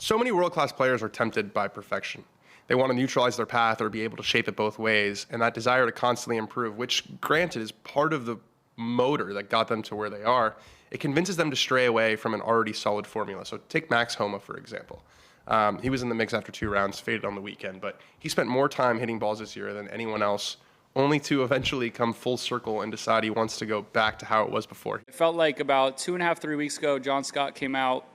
So many world-class players are tempted by perfection. They want to neutralize their path or be able to shape it both ways, and that desire to constantly improve, which granted is part of the motor that got them to where they are, it convinces them to stray away from an already solid formula. So take Max Homa, for example. He was in the mix after 2 rounds, faded on the weekend, but he spent more time hitting balls this year than anyone else, only to eventually come full circle and decide he wants to go back to how it was before. It felt like about 2.5, 3 weeks ago, John Scott came out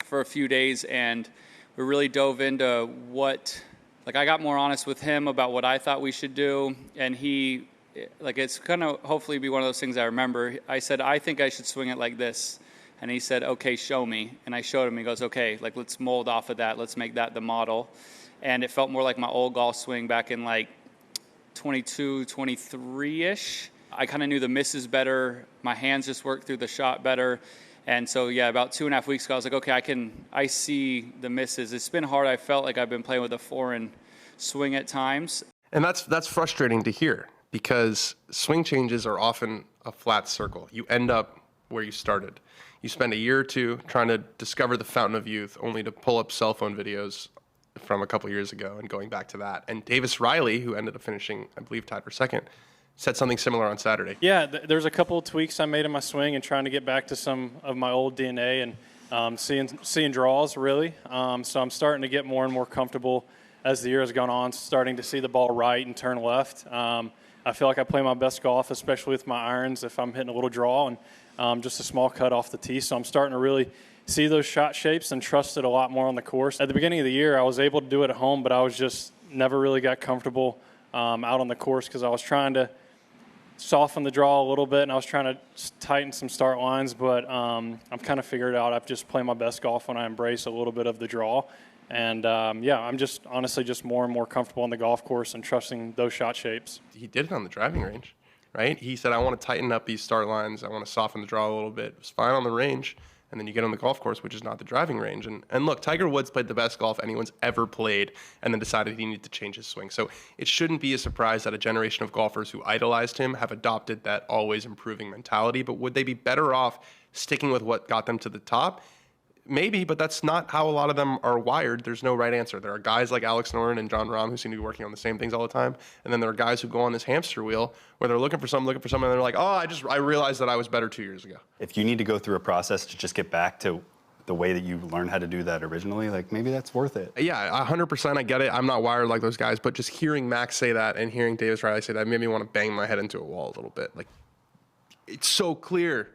for a few days, and we really dove into I got more honest with him about what I thought we should do, and it's going to hopefully be one of those things I remember. I said, I think I should swing it like this. And he said, okay, show me. And I showed him. He goes, okay, let's mold off of that. Let's make that the model. And it felt more like my old golf swing back in 22, 23-ish. I kind of knew the misses better. My hands just worked through the shot better. And so, about 2.5 weeks ago, I was like, okay, I see the misses. It's been hard. I felt like I've been playing with a foreign swing at times. And that's frustrating to hear, because swing changes are often a flat circle. You end up where you started. You spend a year or two trying to discover the fountain of youth, only to pull up cell phone videos from a couple years ago and going back to that. And Davis Riley, who ended up finishing, I believe, tied for second, said something similar on Saturday. Yeah, there's a couple of tweaks I made in my swing and trying to get back to some of my old DNA and seeing draws, really. So I'm starting to get more and more comfortable as the year has gone on, starting to see the ball right and turn left. I feel like I play my best golf, especially with my irons, if I'm hitting a little draw and just a small cut off the tee. So I'm starting to really see those shot shapes and trust it a lot more on the course. At the beginning of the year, I was able to do it at home, but I was just never really got comfortable out on the course because I was trying to soften the draw a little bit, and I was trying to tighten some start lines, but I've kind of figured out I've just played my best golf when I embrace a little bit of the draw. And, I'm just honestly just more and more comfortable on the golf course and trusting those shot shapes. He did it on the driving range, right? He said, I want to tighten up these start lines. I want to soften the draw a little bit. It was fine on the range. And then you get on the golf course, which is not the driving range. And look, Tiger Woods played the best golf anyone's ever played and then decided he needed to change his swing. So it shouldn't be a surprise that a generation of golfers who idolized him have adopted that always improving mentality. But would they be better off sticking with what got them to the top? Maybe, but that's not how a lot of them are wired. There's no right answer. There are guys like Alex Noren and John Rahm who seem to be working on the same things all the time. And then there are guys who go on this hamster wheel where they're looking for something, and they're like, I realized that I was better 2 years ago. If you need to go through a process to just get back to the way that you learned how to do that originally, maybe that's worth it. Yeah, 100%. I get it. I'm not wired like those guys, but just hearing Max say that and hearing Davis Riley say that made me want to bang my head into a wall a little bit. It's so clear.